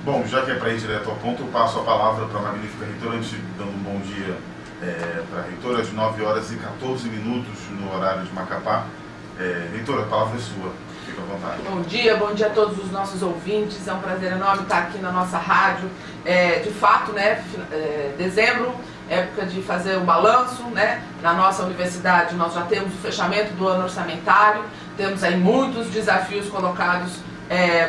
Bom, já que é para ir direto ao ponto, eu passo a palavra para a magnífica reitora, antes dando um bom dia para a reitora, às 9 horas e 14 minutos no horário de Macapá. Reitora, a palavra é sua, fica à vontade. Bom dia a todos os nossos ouvintes, é um prazer enorme estar aqui na nossa rádio. De fato, né, dezembro, época de fazer um balanço, né? Na nossa universidade nós já temos o fechamento do ano orçamentário, temos aí muitos desafios colocados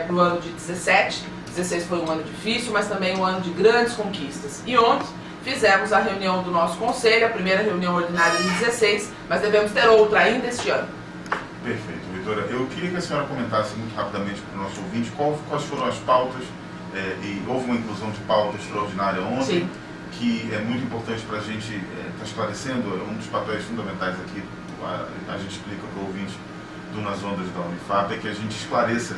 para o ano de 17. 16 foi um ano difícil, mas também um ano de grandes conquistas. E ontem fizemos a reunião do nosso conselho, a primeira reunião ordinária de 16, mas devemos ter outra ainda este ano. Perfeito, reitora. Eu queria que a senhora comentasse muito rapidamente para o nosso ouvinte quais foram as pautas, e houve uma inclusão de pauta extraordinária ontem. Sim. Que é muito importante para a gente estar esclarecendo, um dos papéis fundamentais aqui, a gente explica para o ouvinte do Nas Ondas da Unifap, é que a gente esclareça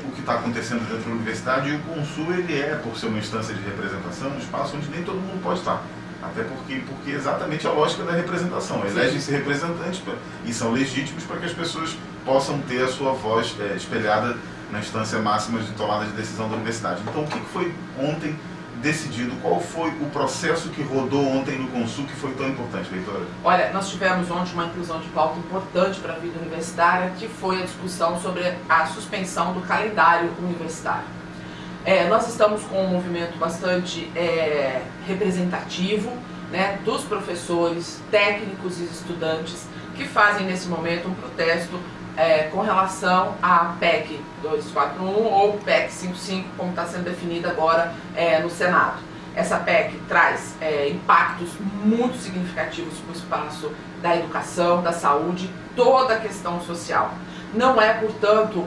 o que está acontecendo dentro da universidade, e o Consul, ele por ser uma instância de representação, um espaço onde nem todo mundo pode estar. Até porque exatamente a lógica da representação. Elegem-se representantes e são legítimos para que as pessoas possam ter a sua voz espelhada na instância máxima de tomada de decisão da universidade. Então, o que foi ontem decidido? Qual foi o processo que rodou ontem no Consul que foi tão importante, reitora? Olha, nós tivemos ontem uma inclusão de pauta importante para a vida universitária, que foi a discussão sobre a suspensão do calendário universitário. Nós estamos com um movimento bastante representativo, né, dos professores, técnicos e estudantes que fazem nesse momento um protesto com relação à PEC 241 ou PEC 55, como está sendo definida agora no Senado. Essa PEC traz impactos muito significativos para o espaço da educação, da saúde, toda a questão social. Não é, portanto,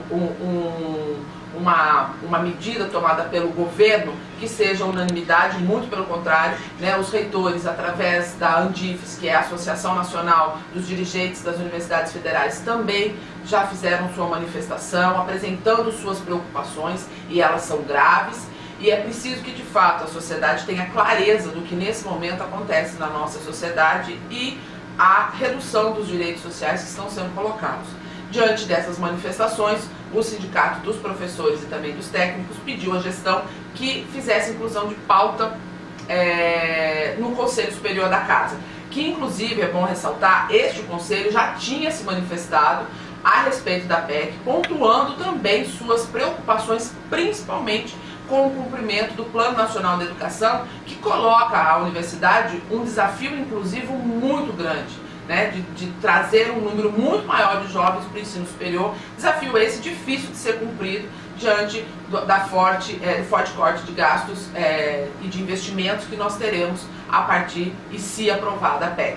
uma medida tomada pelo governo que seja unanimidade, muito pelo contrário, né? Os reitores, através da ANDIFES, que é a Associação Nacional dos Dirigentes das Universidades Federais, também já fizeram sua manifestação, apresentando suas preocupações, e elas são graves, e é preciso que, de fato, a sociedade tenha clareza do que nesse momento acontece na nossa sociedade e a redução dos direitos sociais que estão sendo colocados. Diante dessas manifestações, o Sindicato dos Professores e também dos Técnicos pediu à gestão que fizesse inclusão de pauta no Conselho Superior da Casa, que inclusive, é bom ressaltar, este Conselho já tinha se manifestado a respeito da PEC, pontuando também suas preocupações, principalmente com o cumprimento do Plano Nacional de Educação, que coloca à universidade um desafio inclusivo muito grande, né, de trazer um número muito maior de jovens para o ensino superior, desafio esse difícil de ser cumprido diante do forte corte de gastos e de investimentos que nós teremos a partir e se aprovada a PEC.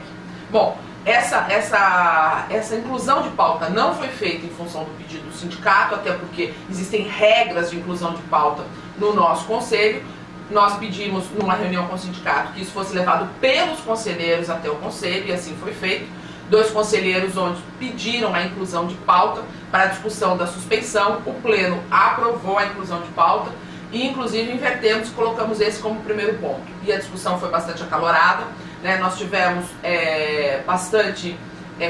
Bom, essa inclusão de pauta não foi feita em função do pedido do sindicato, até porque existem regras de inclusão de pauta no nosso conselho. Nós pedimos, numa reunião com o sindicato, que isso fosse levado pelos conselheiros até o conselho, e assim foi feito. 2 conselheiros onde pediram a inclusão de pauta para a discussão da suspensão. O pleno aprovou a inclusão de pauta e, inclusive, invertemos e colocamos esse como primeiro ponto. E a discussão foi bastante acalorada, né? Nós tivemos bastante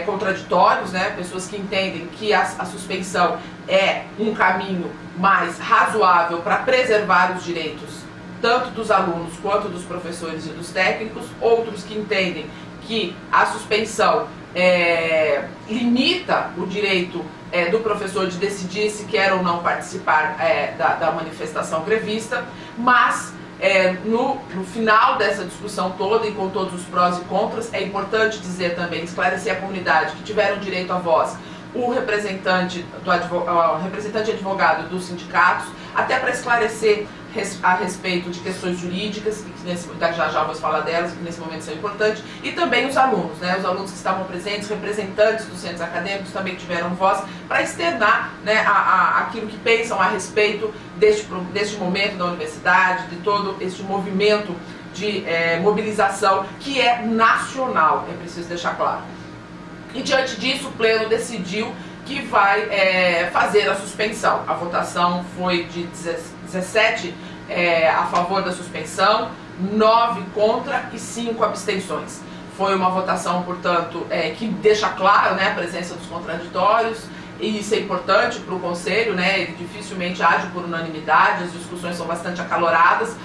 contraditórios, né? Pessoas que entendem que a suspensão é um caminho mais razoável para preservar os direitos tanto dos alunos quanto dos professores e dos técnicos, outros que entendem que a suspensão limita o direito do professor de decidir se quer ou não participar da manifestação grevista, mas no final dessa discussão toda e com todos os prós e contras, é importante dizer também, esclarecer a comunidade que tiveram direito à voz, o representante advogado dos sindicatos, até para esclarecer a respeito de questões jurídicas, que já vou falar delas, que nesse momento são importantes, e também os alunos, né? Os alunos que estavam presentes, representantes dos centros acadêmicos também tiveram voz para externar, né, aquilo que pensam a respeito deste momento da universidade, de todo este movimento de mobilização que é nacional, é preciso deixar claro. E diante disso, o pleno decidiu que vai fazer a suspensão. A votação foi de 17 a favor da suspensão, 9 contra e 5 abstenções. Foi uma votação, portanto, que deixa claro, né, a presença dos contraditórios e isso é importante para o Conselho, né? Ele dificilmente age por unanimidade, as discussões são bastante acaloradas.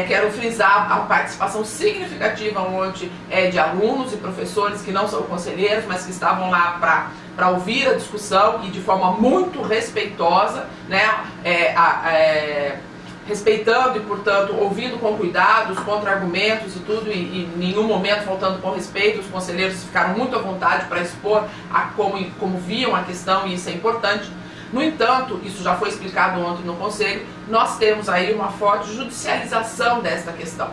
Quero frisar a participação significativa ontem de alunos e professores que não são conselheiros, mas que estavam lá para ouvir a discussão e de forma muito respeitosa, né? Respeitando e, portanto, ouvindo com cuidado os contra-argumentos e tudo, e em nenhum momento faltando com respeito. Os conselheiros ficaram muito à vontade para expor como viam a questão, e isso é importante. No entanto, isso já foi explicado ontem no Conselho, nós temos aí uma forte judicialização desta questão.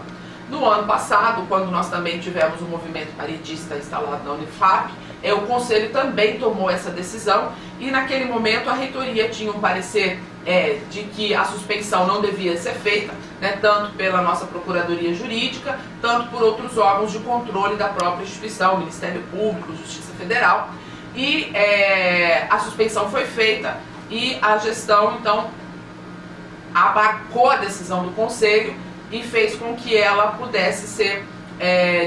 No ano passado, quando nós também tivemos o movimento paredista instalado na Unifap, o Conselho também tomou essa decisão, e naquele momento a reitoria tinha um parecer de que a suspensão não devia ser feita, né, tanto pela nossa Procuradoria Jurídica, tanto por outros órgãos de controle da própria instituição, Ministério Público, Justiça Federal, e a suspensão foi feita e a gestão, então, abarcou a decisão do Conselho e fez com que ela pudesse ser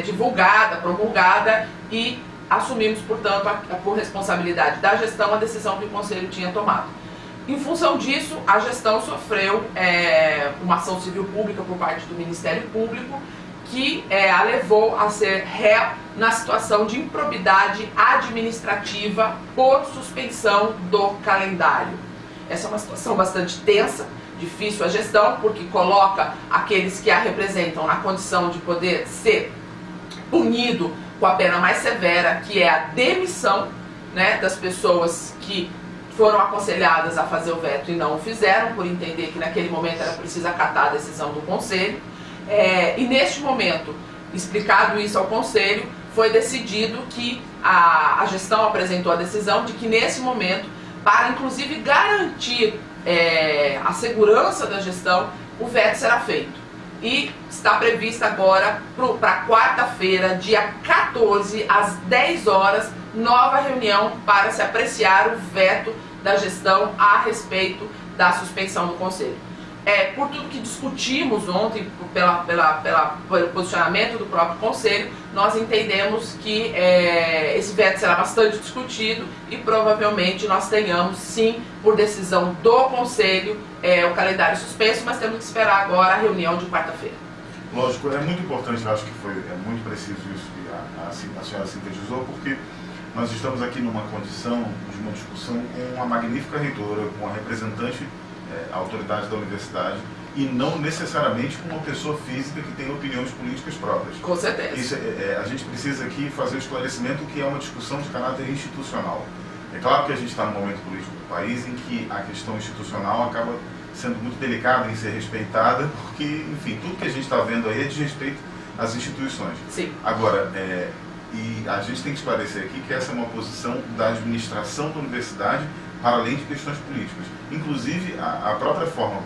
divulgada, promulgada, e assumimos, portanto, por responsabilidade da gestão, a decisão que o Conselho tinha tomado. Em função disso, a gestão sofreu uma ação civil pública por parte do Ministério Público, que a levou a ser ré na situação de improbidade administrativa por suspensão do calendário. Essa é uma situação bastante tensa, difícil a gestão, porque coloca aqueles que a representam na condição de poder ser punido com a pena mais severa, que é a demissão, né, das pessoas que foram aconselhadas a fazer o veto e não o fizeram, por entender que naquele momento era preciso acatar a decisão do Conselho. E neste momento, explicado isso ao Conselho, foi decidido que a gestão apresentou a decisão de que nesse momento, para inclusive garantir a segurança da gestão, o veto será feito. E está prevista agora para quarta-feira, dia 14, às 10 horas, nova reunião para se apreciar o veto da gestão a respeito da suspensão do Conselho. Por tudo que discutimos ontem, pelo posicionamento do próprio Conselho, nós entendemos que esse veto será bastante discutido e provavelmente nós tenhamos, sim, por decisão do Conselho, o calendário suspenso, mas temos que esperar agora a reunião de quarta-feira. Lógico, é muito importante, eu acho que foi muito preciso isso que a senhora sintetizou, porque nós estamos aqui numa condição de uma discussão com uma magnífica reitora, com a representante a autoridade da universidade, e não necessariamente com uma pessoa física que tem opiniões políticas próprias. Com certeza. Isso, a gente precisa aqui fazer o esclarecimento que é uma discussão de caráter institucional. É claro que a gente está num momento político do país em que a questão institucional acaba sendo muito delicada em ser respeitada, porque, enfim, tudo que a gente está vendo aí é de respeito às instituições. Sim. Agora, e a gente tem que esclarecer aqui que essa é uma posição da administração da universidade, para além de questões políticas. Inclusive, a própria forma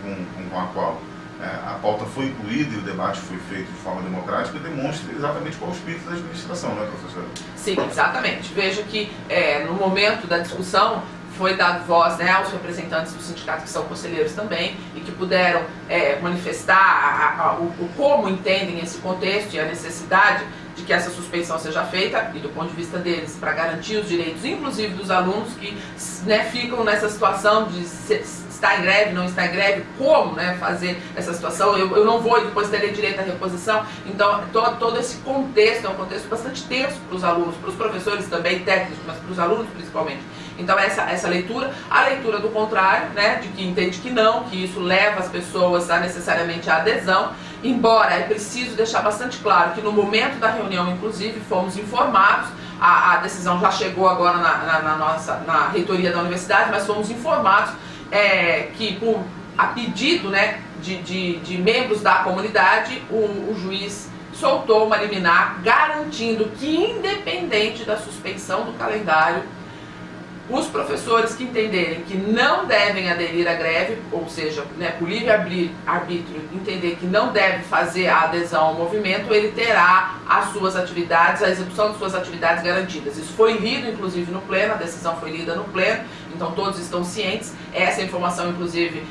com a qual a pauta foi incluída e o debate foi feito de forma democrática demonstra exatamente qual é o espírito da administração, não é, professora? Sim, exatamente. Veja que no momento da discussão foi dado voz, né, aos representantes do sindicato, que são conselheiros também, e que puderam manifestar o como entendem esse contexto e a necessidade de que essa suspensão seja feita, e do ponto de vista deles, para garantir os direitos, inclusive dos alunos que, né, ficam nessa situação de estar em greve, não estar em greve, como, né, fazer essa situação, eu não vou e depois terei direito à reposição. Então, todo esse contexto é um contexto bastante tenso para os alunos, para os professores também, técnicos, mas para os alunos principalmente. Então, essa leitura, a leitura do contrário, né, de que entende que não, que isso leva as pessoas a necessariamente a adesão, embora é preciso deixar bastante claro que no momento da reunião, inclusive, fomos informados, a decisão já chegou agora na reitoria da universidade, mas fomos informados que, a pedido, né, de membros da comunidade, o juiz soltou uma liminar garantindo que, independente da suspensão do calendário, os professores que entenderem que não devem aderir à greve, ou seja, né, por livre-arbítrio, entender que não deve fazer a adesão ao movimento, ele terá as suas atividades, a execução de suas atividades garantidas. Isso foi lido, inclusive, no pleno, a decisão foi lida no pleno, então todos estão cientes. Essa informação, inclusive,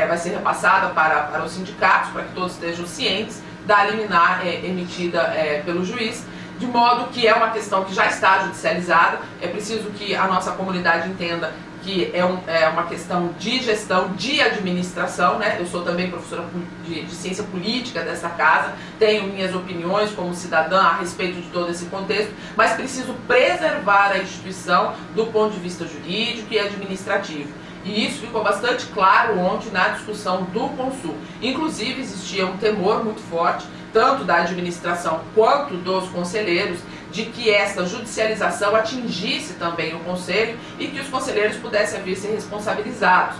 vai ser repassada para os sindicatos, para que todos estejam cientes da liminar emitida pelo juiz, de modo que é uma questão que já está judicializada. É preciso que a nossa comunidade entenda que é uma questão de gestão, de administração, né? Eu sou também professora de ciência política dessa casa, tenho minhas opiniões como cidadã a respeito de todo esse contexto, mas preciso preservar a instituição do ponto de vista jurídico e administrativo. E isso ficou bastante claro ontem na discussão do Consul. Inclusive existia um temor muito forte, tanto da administração quanto dos conselheiros, de que essa judicialização atingisse também o Conselho e que os conselheiros pudessem vir ser responsabilizados.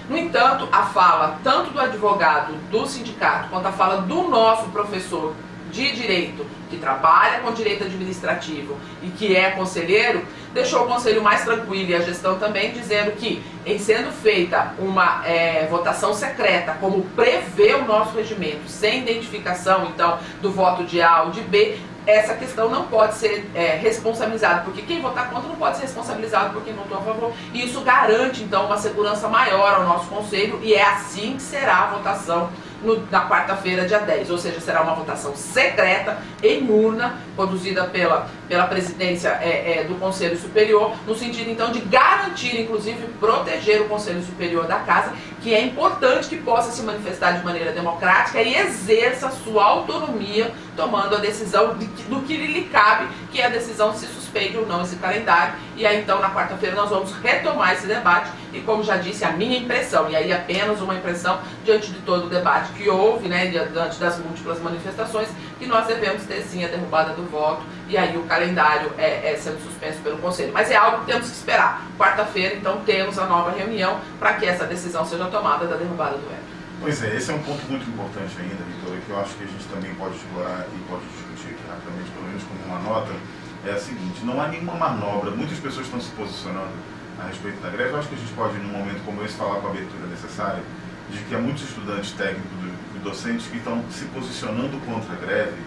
No entanto, a fala tanto do advogado do sindicato quanto a fala do nosso professor de direito, que trabalha com direito administrativo e que é conselheiro, deixou o conselho mais tranquilo e a gestão também, dizendo que, em sendo feita uma votação secreta, como prevê o nosso regimento, sem identificação, então, do voto de A ou de B, essa questão não pode ser responsabilizada, porque quem votar contra não pode ser responsabilizado por quem votou a favor, e isso garante, então, uma segurança maior ao nosso conselho, e é assim que será a votação na quarta-feira, dia 10, ou seja, será uma votação secreta, em urna, conduzida pela presidência do Conselho Superior, no sentido, então, de garantir, inclusive, proteger o Conselho Superior da Casa, que é importante que possa se manifestar de maneira democrática e exerça a sua autonomia, tomando a decisão do que lhe cabe, que é a decisão se suspende ou não esse calendário. E aí, então, na quarta-feira, nós vamos retomar esse debate e, como já disse, a minha impressão, e aí apenas uma impressão diante de todo o debate que houve, né, diante das múltiplas manifestações, que nós devemos ter sim a derrubada do voto e aí o calendário sendo suspenso pelo Conselho. Mas é algo que temos que esperar. Quarta-feira, então, temos a nova reunião para que essa decisão seja tomada da derrubada do veto. Pois é, esse é um ponto muito importante ainda, Vitória, que eu acho que a gente também pode explorar e pode discutir aqui rapidamente, pelo menos como uma nota. É a seguinte: não há nenhuma manobra, muitas pessoas estão se posicionando a respeito da greve. Eu acho que a gente pode, num momento como esse, falar com a abertura necessária, de que há muitos estudantes técnicos e docentes que estão se posicionando contra a greve,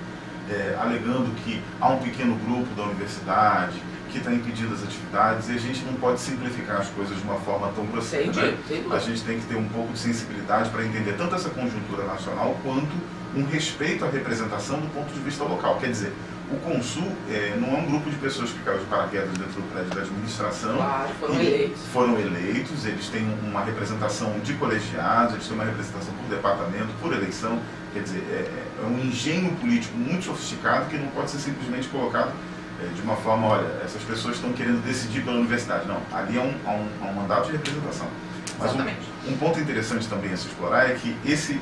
alegando que há um pequeno grupo da universidade que está impedindo as atividades, e a gente não pode simplificar as coisas de uma forma tão grosseira. Né? A gente tem que ter um pouco de sensibilidade para entender tanto essa conjuntura nacional quanto um respeito à representação do ponto de vista local. Quer dizer, o Consul não é um grupo de pessoas que caiu de paraquedas dentro do prédio da administração. Claro, foram eleitos, eles têm uma representação de colegiados, eles têm uma representação por departamento, por eleição. Quer dizer, é um engenho político muito sofisticado que não pode ser simplesmente colocado de uma forma, olha, essas pessoas estão querendo decidir pela universidade. Não, ali há um mandato de representação. Mas um ponto interessante também a se explorar é que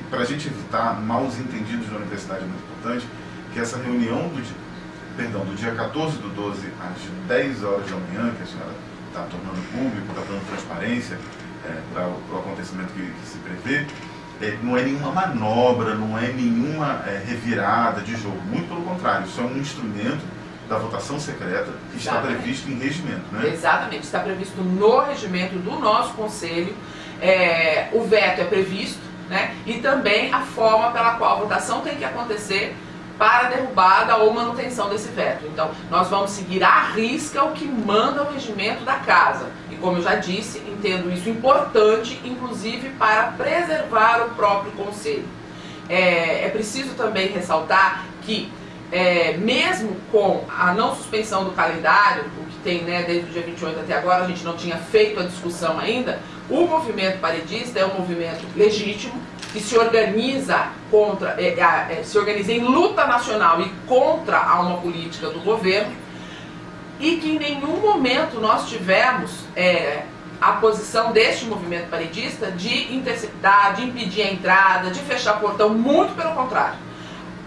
para a gente evitar maus entendidos na universidade é muito importante, que essa reunião do dia 14 do 12 às 10 horas da manhã, que a senhora está tornando público, está dando transparência para o acontecimento que se prevê, não é nenhuma manobra, não é nenhuma revirada de jogo, muito pelo contrário, isso é um instrumento da votação secreta que está previsto em regimento, né? Exatamente, está previsto no regimento do nosso Conselho, o veto é previsto, né? E também a forma pela qual a votação tem que acontecer para a derrubada ou manutenção desse veto. Então, nós vamos seguir à risca o que manda o regimento da Casa. E como eu já disse, entendo isso importante, inclusive para preservar o próprio Conselho. É preciso também ressaltar que, mesmo com a não suspensão do calendário, o que tem, né, desde o dia 28 até agora, a gente não tinha feito a discussão ainda, o movimento paredista é um movimento legítimo, que se organiza se organiza em luta nacional e contra a uma política do governo, e que em nenhum momento nós tivemos a posição deste movimento paredista de interceptar, de impedir a entrada, de fechar portão, muito pelo contrário.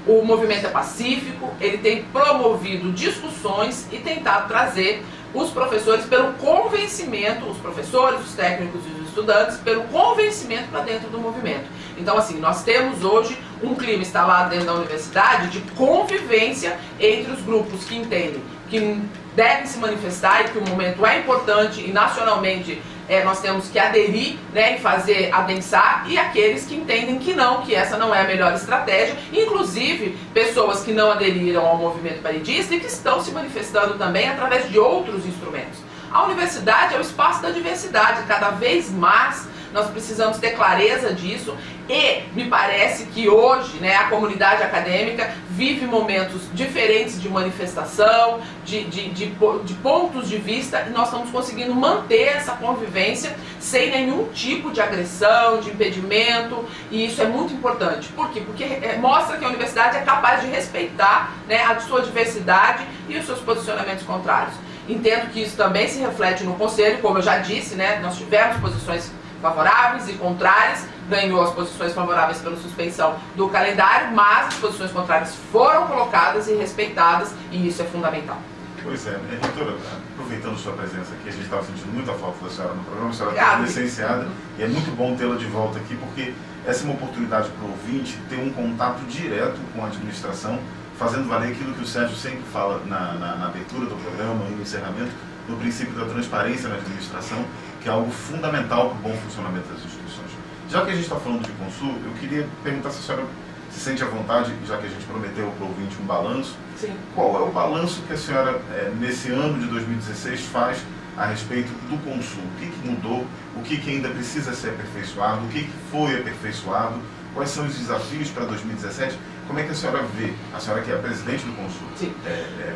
O movimento é pacífico, ele tem promovido discussões e tentado trazer os professores pelo convencimento, os professores, os técnicos e os estudantes, pelo convencimento para dentro do movimento. Então, assim, nós temos hoje um clima instalado dentro da universidade de convivência entre os grupos que entendem que devem se manifestar e que o momento é importante e nacionalmente nós temos que aderir, né, e fazer adensar, e aqueles que entendem que não, que essa não é a melhor estratégia, inclusive pessoas que não aderiram ao movimento paredista e que estão se manifestando também através de outros instrumentos. A universidade é o espaço da diversidade, cada vez mais nós precisamos ter clareza disso e me parece que hoje, né, a comunidade acadêmica vive momentos diferentes de manifestação, de pontos de vista, e nós estamos conseguindo manter essa convivência sem nenhum tipo de agressão, de impedimento, e isso é muito importante. Por quê? Porque mostra que a universidade é capaz de respeitar, né, a sua diversidade e os seus posicionamentos contrários. Entendo que isso também se reflete no conselho, como eu já disse, né, nós tivemos posições favoráveis e contrárias, ganhou as posições favoráveis pela suspensão do calendário, mas as posições contrárias foram colocadas e respeitadas, e isso é fundamental. Pois é, reitora, aproveitando sua presença aqui, a gente estava sentindo muita falta da senhora no programa, a senhora está licenciada, e é muito bom tê-la de volta aqui, porque essa é uma oportunidade para o ouvinte ter um contato direto com a administração, fazendo valer aquilo que o Sérgio sempre fala na abertura do programa e no encerramento, no princípio da transparência na administração, que é algo fundamental para o bom funcionamento das instituições. Já que a gente está falando de Consul, eu queria perguntar se a senhora se sente à vontade, já que a gente prometeu para o ouvinte um balanço. Sim. Qual é o balanço que a senhora, nesse ano de 2016, faz a respeito do Consul? O que mudou? O que ainda precisa ser aperfeiçoado? O que foi aperfeiçoado? Quais são os desafios para 2017? Como é que a senhora vê, a senhora que é a presidente do Consul,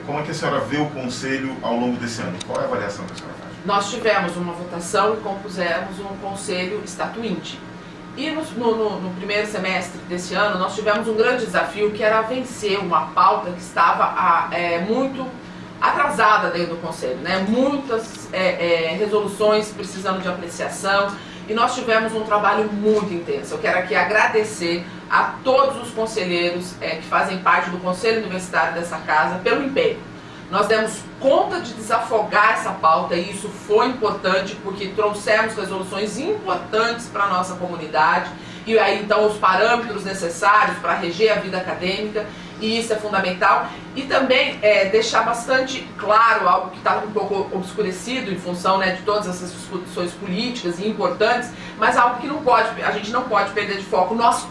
como é que a senhora vê o Conselho ao longo desse ano? Qual é a avaliação que a senhora faz? Nós tivemos uma votação e compusemos um Conselho Estatuinte. E no primeiro semestre desse ano, nós tivemos um grande desafio, que era vencer uma pauta que estava muito atrasada dentro do Conselho, né? Muitas resoluções precisando de apreciação, e nós tivemos um trabalho muito intenso. Eu quero aqui agradecer a todos os conselheiros que fazem parte do Conselho Universitário dessa casa pelo empenho. Nós demos conta de desafogar essa pauta, e isso foi importante porque trouxemos resoluções importantes para a nossa comunidade, e aí então os parâmetros necessários para reger a vida acadêmica, e isso é fundamental. E também deixar bastante claro algo que está um pouco obscurecido em função, né, de todas essas discussões políticas e importantes, mas algo que a gente não pode perder de foco. Nós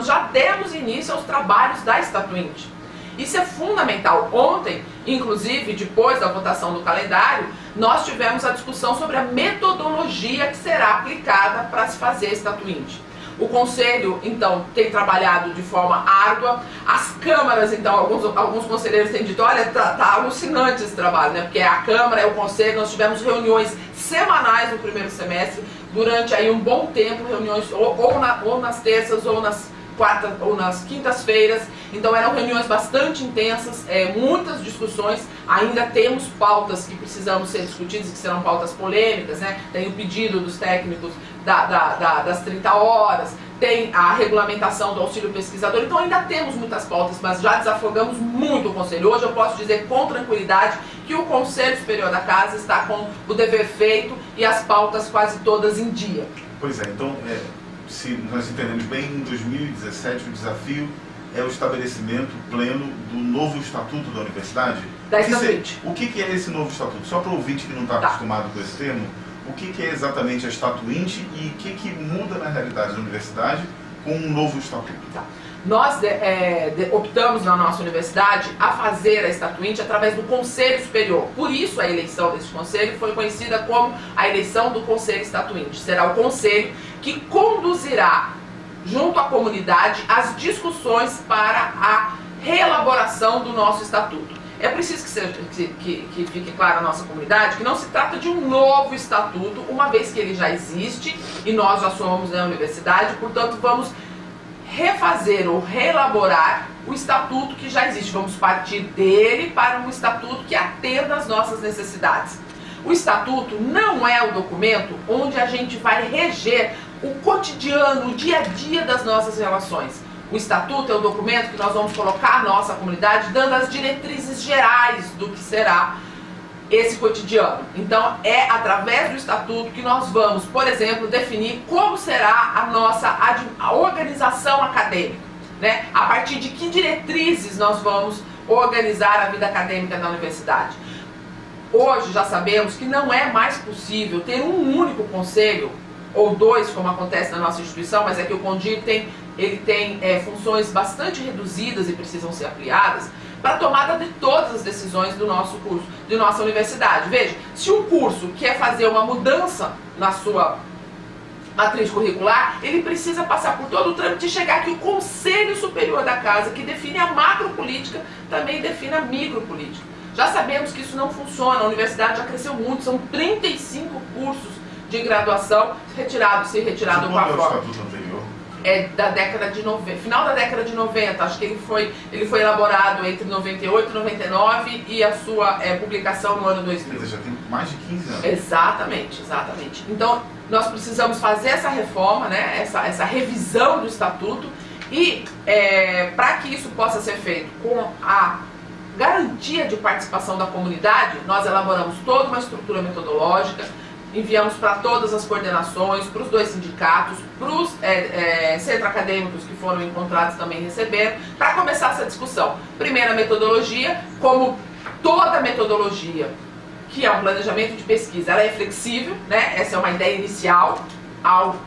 já demos início aos trabalhos da Estatuinte. Isso é fundamental. Ontem, inclusive, depois da votação do calendário, nós tivemos a discussão sobre a metodologia que será aplicada para se fazer a Estatuinte. O Conselho, então, tem trabalhado de forma árdua. As câmaras, então, alguns conselheiros têm dito, olha, tá alucinante esse trabalho, né? Porque a Câmara, o Conselho, nós tivemos reuniões semanais no primeiro semestre, durante aí um bom tempo, reuniões ou nas terças ou nas quartas ou nas quintas-feiras. Então eram reuniões bastante intensas, muitas discussões. Ainda temos pautas que precisamos ser discutidas, que serão pautas polêmicas, né? Tem o pedido dos técnicos das 30 horas, tem a regulamentação do auxílio pesquisador. Então ainda temos muitas pautas, mas já desafogamos muito o Conselho. Hoje eu posso dizer com tranquilidade que o Conselho Superior da Casa está com o dever feito e as pautas quase todas em dia. Pois é, então, se nós entendemos bem, em 2017 o desafio é o estabelecimento pleno do novo estatuto da universidade? Da Estatuinte. O que é esse novo estatuto? Só para o ouvinte que não está acostumado com esse termo, o que é exatamente a Estatuinte e o que muda na realidade da universidade com um novo estatuto? Tá. Nós optamos na nossa universidade a fazer a Estatuinte através do Conselho Superior. Por isso a eleição desse conselho foi conhecida como a eleição do Conselho Estatuinte. Será o conselho que conduzirá, junto à comunidade, as discussões para a reelaboração do nosso estatuto. É preciso que fique claro à nossa comunidade que não se trata de um novo estatuto, uma vez que ele já existe e nós já somos na universidade, portanto vamos refazer ou reelaborar o estatuto que já existe. Vamos partir dele para um estatuto que atenda às nossas necessidades. O estatuto não é o documento onde a gente vai reger o cotidiano, o dia a dia das nossas relações. O estatuto é o documento que nós vamos colocar à nossa comunidade, dando as diretrizes gerais do que será esse cotidiano. Então é através do estatuto que nós vamos, por exemplo, definir como será a nossa organização acadêmica, né? A partir de que diretrizes nós vamos organizar a vida acadêmica na universidade. Hoje já sabemos que não é mais possível ter um único conselho, ou dois, como acontece na nossa instituição, mas é que o CONDIR tem funções bastante reduzidas e precisam ser ampliadas para a tomada de todas as decisões do nosso curso, de nossa universidade. Veja, se um curso quer fazer uma mudança na sua matriz curricular, ele precisa passar por todo o trâmite e chegar aqui o Conselho Superior da Casa, que define a macropolítica, também define a micropolítica. Já sabemos que isso não funciona, a universidade já cresceu muito, são 35 cursos de graduação se retirado com a forma. É da década de 90, final da década de 90, acho que ele foi elaborado entre 98 e 99 e a sua publicação no ano 2000. Quer dizer, já tem mais de 15 anos. Exatamente, exatamente. Então, nós precisamos fazer essa reforma, né, essa revisão do estatuto e para que isso possa ser feito com a garantia de participação da comunidade, nós elaboramos toda uma estrutura metodológica, enviamos para todas as coordenações, para os 2 sindicatos, para os centros acadêmicos que foram encontrados também receberam, para começar essa discussão. Primeira metodologia, como toda metodologia, que é um planejamento de pesquisa, ela é flexível, né? Essa é uma ideia inicial. Ao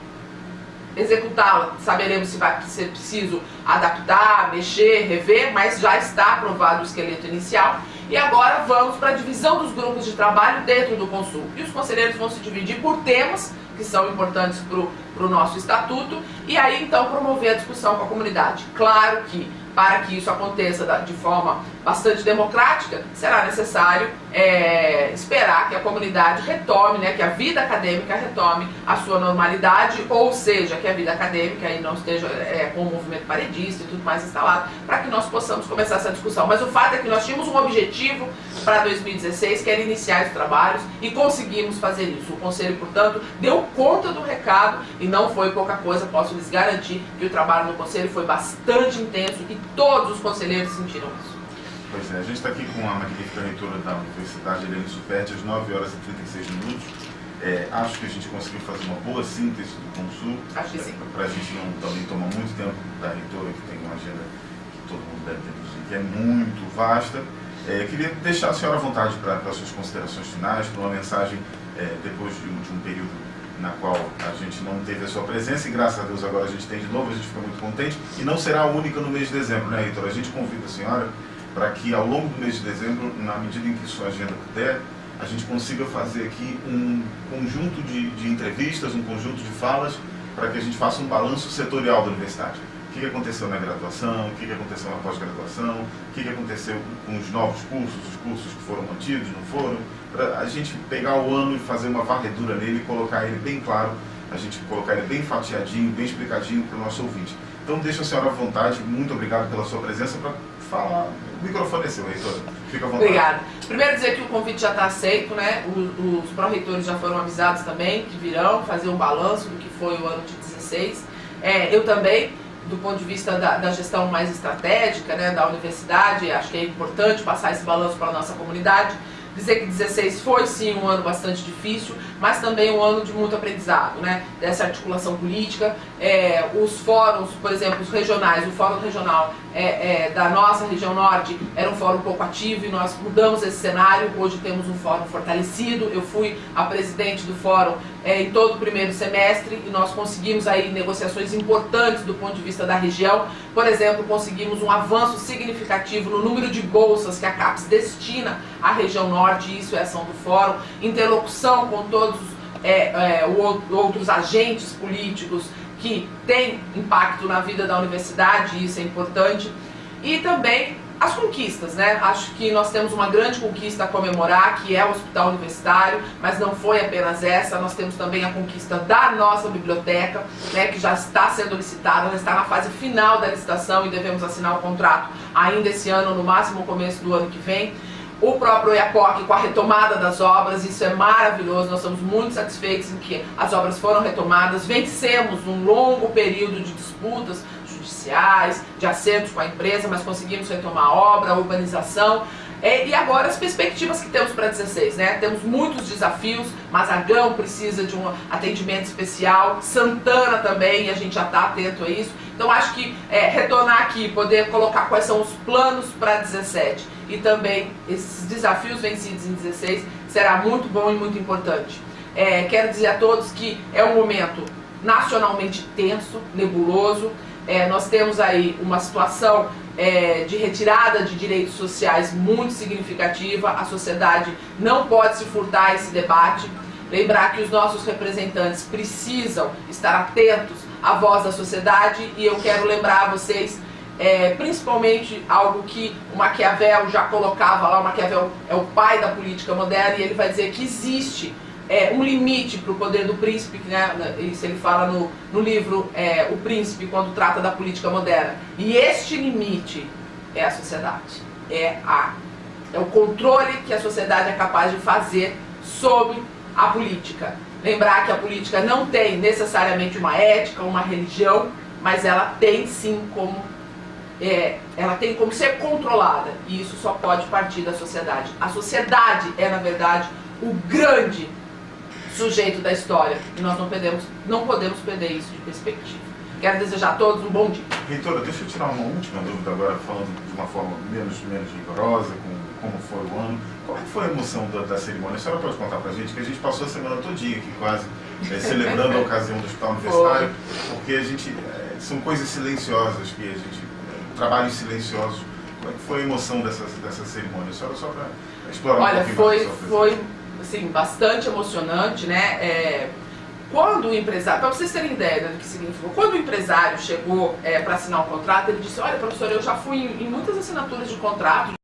executá-la, saberemos se vai ser preciso adaptar, mexer, rever, mas já está aprovado o esqueleto inicial. E agora vamos para a divisão dos grupos de trabalho dentro do Consul. E os conselheiros vão se dividir por temas que são importantes para o nosso estatuto e aí então promover a discussão com a comunidade. Claro que para que isso aconteça de forma bastante democrática, será necessário esperar que a comunidade retome, né, que a vida acadêmica retome a sua normalidade, ou seja, que a vida acadêmica aí não esteja com o movimento paredista e tudo mais instalado, para que nós possamos começar essa discussão. Mas o fato é que nós tínhamos um objetivo para 2016, que era iniciar os trabalhos, e conseguimos fazer isso. O Conselho, portanto, deu conta do recado, e não foi pouca coisa, posso lhes garantir que o trabalho no Conselho foi bastante intenso, e todos os conselheiros sentiram isso. Pois é, a gente está aqui com a magnífica reitora da Universidade, Helene Superti, às 9 horas e 36 minutos. Acho que a gente conseguiu fazer uma boa síntese do Consul. Acho que sim. Para a gente não também tomar muito tempo da reitora, que tem uma agenda que todo mundo deve deduzir, que é muito vasta. Queria deixar a senhora à vontade para as suas considerações finais, para uma mensagem depois de um período na qual a gente não teve a sua presença e graças a Deus agora a gente tem de novo, a gente fica muito contente e não será a única no mês de dezembro, né, reitora? A gente convida a senhora para que ao longo do mês de dezembro, na medida em que sua agenda puder, a gente consiga fazer aqui um conjunto de entrevistas, um conjunto de falas, para que a gente faça um balanço setorial da universidade. O que aconteceu na graduação, o que aconteceu na pós-graduação, o que aconteceu com os novos cursos, os cursos que foram mantidos, não foram, para a gente pegar o ano e fazer uma varredura nele e colocar ele bem claro, a gente colocar ele bem fatiadinho, bem explicadinho para o nosso ouvinte. Então deixa a senhora à vontade, muito obrigado pela sua presença para falar. O microfone é seu, reitora. Fica à vontade. Obrigada. Primeiro dizer que o convite já está aceito, né? Os pró-reitores já foram avisados também que virão fazer um balanço do que foi o ano de 16. Eu também, do ponto de vista da gestão mais estratégica, né, da universidade, acho que é importante passar esse balanço para a nossa comunidade. Dizer que 16 foi sim um ano bastante difícil, mas também um ano de muito aprendizado, né? Dessa articulação política, os fóruns, por exemplo, os regionais, o fórum regional da nossa região norte era um fórum pouco ativo e nós mudamos esse cenário, hoje temos um fórum fortalecido, eu fui a presidente do fórum em todo o primeiro semestre e nós conseguimos aí negociações importantes do ponto de vista da região, por exemplo, conseguimos um avanço significativo no número de bolsas que a CAPES destina à região norte, isso é ação do fórum, interlocução com todos outros agentes políticos que têm impacto na vida da universidade, isso é importante, e também as conquistas, né? Acho que nós temos uma grande conquista a comemorar, que é o Hospital Universitário, mas não foi apenas essa, nós temos também a conquista da nossa biblioteca, né, que já está sendo licitada, ela está na fase final da licitação e devemos assinar o contrato ainda esse ano, no máximo no começo do ano que vem. O próprio EAPOC com a retomada das obras, isso é maravilhoso, nós estamos muito satisfeitos em que as obras foram retomadas, vencemos um longo período de disputas judiciais, de acertos com a empresa, mas conseguimos retomar a obra, a urbanização, e agora as perspectivas que temos para 16, né? Temos muitos desafios, Mazagão precisa de um atendimento especial, Santana também, e a gente já está atento a isso, então acho que retornar aqui, poder colocar quais são os planos para 17 e também esses desafios vencidos em 16 será muito bom e muito importante. Quero dizer a todos que é um momento nacionalmente tenso, nebuloso, nós temos aí uma situação de retirada de direitos sociais muito significativa, a sociedade não pode se furtar a esse debate, lembrar que os nossos representantes precisam estar atentos à voz da sociedade, e eu quero lembrar a vocês, principalmente algo que o Maquiavel já colocava lá. O Maquiavel é o pai da política moderna, e ele vai dizer que existe um limite para o poder do príncipe, né? Isso ele fala no livro O Príncipe, quando trata da política moderna. E este limite é a sociedade, é o controle que a sociedade é capaz de fazer sobre a política. Lembrar que a política não tem necessariamente uma ética, uma religião, mas ela tem sim como ser controlada, e isso só pode partir da sociedade. A sociedade é, na verdade, o grande sujeito da história, e nós não podemos perder isso de perspectiva. Quero desejar a todos um bom dia. Reitora, deixa eu tirar uma última dúvida agora, falando de uma forma menos rigorosa, como foi o ano. Qual é que foi a emoção da cerimônia? A senhora pode contar pra gente, que a gente passou a semana todinha aqui quase, celebrando a ocasião do Hospital Universitário, porque a gente, são coisas silenciosas que a gente, trabalhos silenciosos. Como é que foi a emoção dessa cerimônia? A senhora, só para explorar um pouquinho. Foi assim, bastante emocionante, né? Quando o empresário, para vocês terem ideia do que significou, quando o empresário chegou para assinar o contrato, ele disse: olha, professor, eu já fui em muitas assinaturas de contrato